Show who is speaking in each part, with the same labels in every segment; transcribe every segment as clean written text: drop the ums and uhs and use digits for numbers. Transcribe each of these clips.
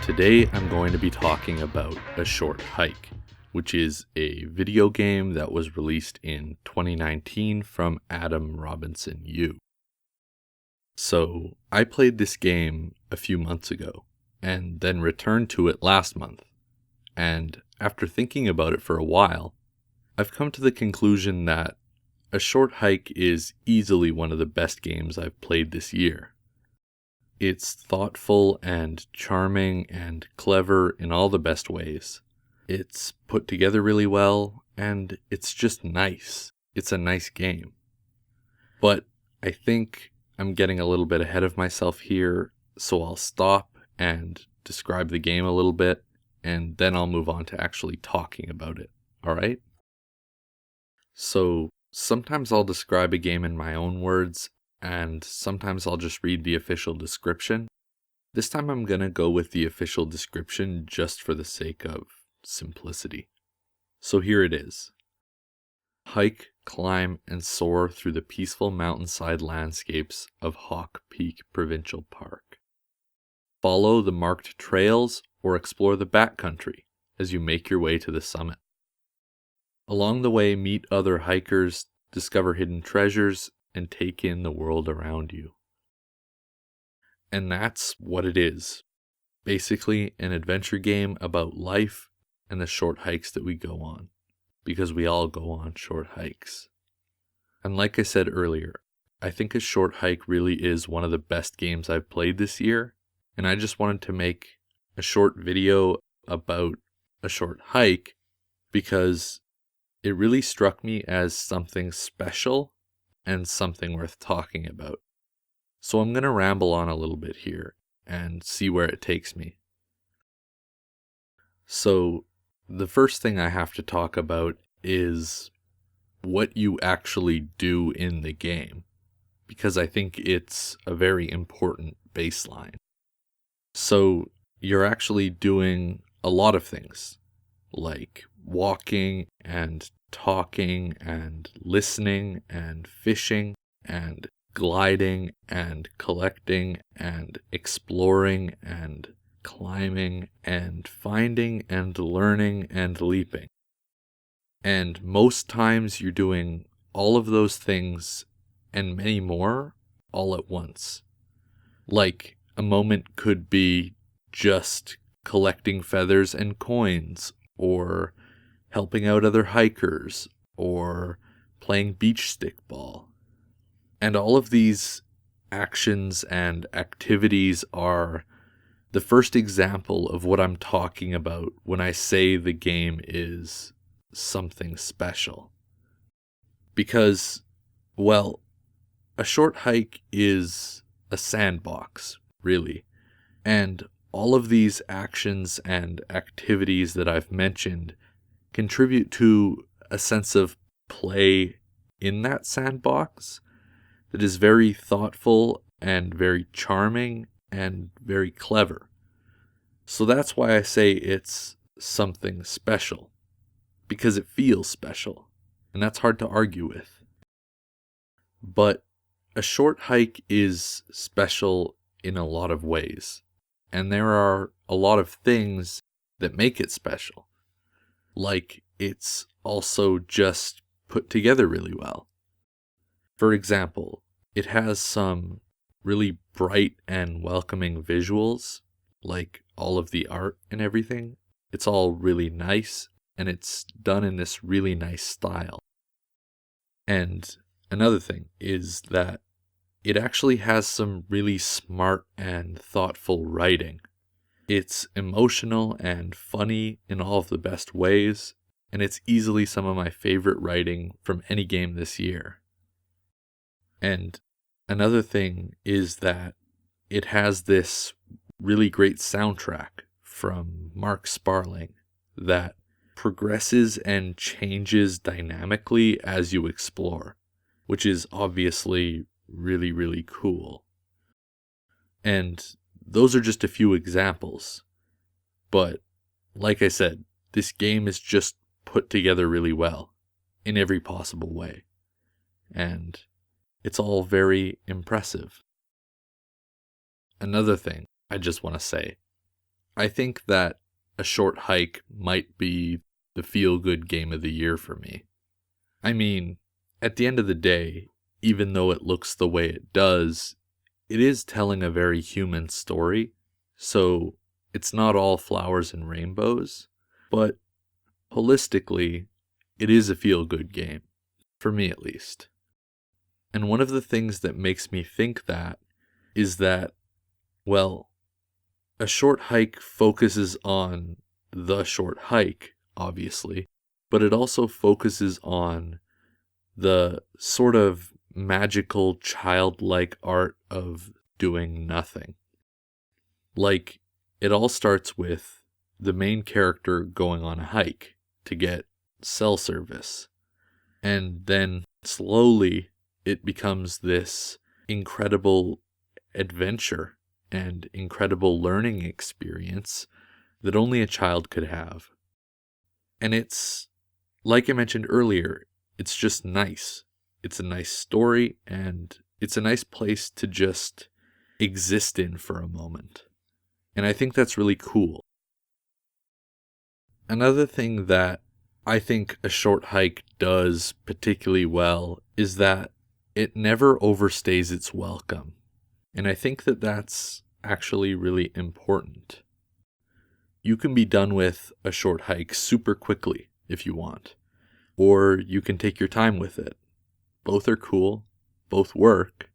Speaker 1: Today I'm going to be talking about A Short Hike, which is a video game that was released in 2019 from Adam Robinson U. So I played this game a few months ago and then returned to it last month. And after thinking about it for a while, I've come to the conclusion that A Short Hike is easily one of the best games I've played this year. It's thoughtful and charming and clever in all the best ways. It's put together really well, and it's just nice. It's a nice game. But I think I'm getting a little bit ahead of myself here, so I'll stop and describe the game a little bit, and then I'll move on to actually talking about it. Alright? So sometimes I'll describe a game in my own words, and sometimes I'll just read the official description. This time I'm gonna go with the official description just for the sake of simplicity. So here it is. Hike, climb, and soar through the peaceful mountainside landscapes of Hawk Peak Provincial Park. Follow the marked trails or explore the backcountry as you make your way to the summit. Along the way, meet other hikers, discover hidden treasures, and take in the world around you. And that's what it is. Basically, an adventure game about life and the short hikes that we go on, because we all go on short hikes. And like I said earlier, I think A Short Hike really is one of the best games I've played this year, and I just wanted to make a short video about A Short Hike because it really struck me as something special and something worth talking about. So I'm going to ramble on a little bit here and see where it takes me. So the first thing I have to talk about is what you actually do in the game, because I think it's a very important baseline. So you're actually doing a lot of things, like walking and talking and listening and fishing and gliding and collecting and exploring and climbing and finding and learning and leaping. And most times you're doing all of those things and many more all at once. Like a moment could be just collecting feathers and coins, or helping out other hikers, or playing beach stickball. And all of these actions and activities are the first example of what I'm talking about when I say the game is something special. Because, well, A Short Hike is a sandbox, really. And all of these actions and activities that I've mentioned contribute to a sense of play in that sandbox that is very thoughtful and very charming and very clever. So that's why I say it's something special, because it feels special, and that's hard to argue with. But A Short Hike is special in a lot of ways, and there are a lot of things that make it special. Like, it's also just put together really well. For example, it has some really bright and welcoming visuals, like all of the art and everything. It's all really nice, and it's done in this really nice style. And another thing is that it actually has some really smart and thoughtful writing. It's emotional and funny in all of the best ways, and it's easily some of my favorite writing from any game this year. And another thing is that it has this really great soundtrack from Mark Sparling that progresses and changes dynamically as you explore, which is obviously really, really cool. And those are just a few examples. But like I said, this game is just put together really well in every possible way. And it's all very impressive. Another thing I just want to say, I think that A Short Hike might be the feel-good game of the year for me. I mean, at the end of the day, even though it looks the way it does, it is telling a very human story, so it's not all flowers and rainbows, but holistically, it is a feel-good game, for me at least. And one of the things that makes me think that is that, well, A Short Hike focuses on the short hike, obviously, but it also focuses on the sort of magical, childlike art of doing nothing. Like, it all starts with the main character going on a hike to get cell service. And then slowly it becomes this incredible adventure and incredible learning experience that only a child could have. And it's, like I mentioned earlier, it's just nice. It's a nice story, and it's a nice place to just exist in for a moment. And I think that's really cool. Another thing that I think A Short Hike does particularly well is that it never overstays its welcome. And I think that that's actually really important. You can be done with A Short Hike super quickly if you want, or you can take your time with it. Both are cool, both work,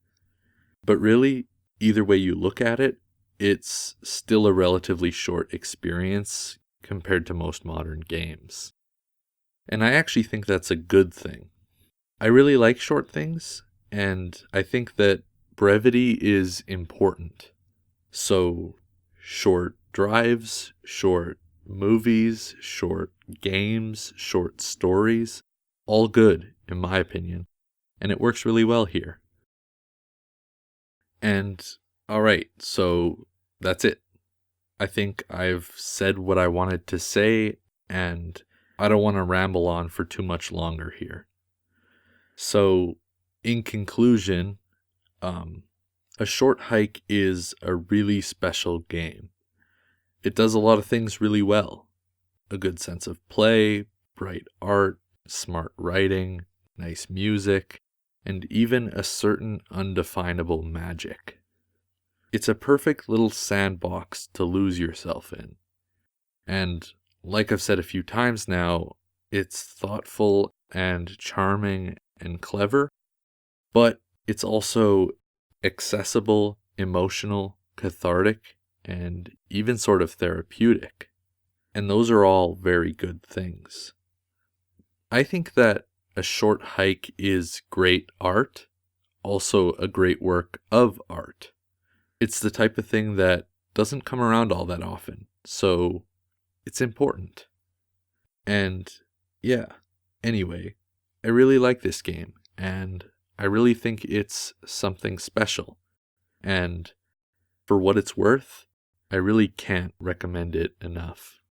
Speaker 1: but really, either way you look at it, it's still a relatively short experience compared to most modern games. And I actually think that's a good thing. I really like short things, and I think that brevity is important. So, short drives, short movies, short games, short stories, all good, in my opinion. And it works really well here. And, alright, so that's it. I think I've said what I wanted to say, and I don't want to ramble on for too much longer here. So, in conclusion, A Short Hike is a really special game. It does a lot of things really well. A good sense of play, bright art, smart writing, nice music, and even a certain undefinable magic. It's a perfect little sandbox to lose yourself in. And like I've said a few times now, it's thoughtful and charming and clever, but it's also accessible, emotional, cathartic, and even sort of therapeutic. And those are all very good things. I think that A Short Hike is great art, also a great work of art. It's the type of thing that doesn't come around all that often, so it's important. And yeah, anyway, I really like this game, and I really think it's something special. And for what it's worth, I really can't recommend it enough.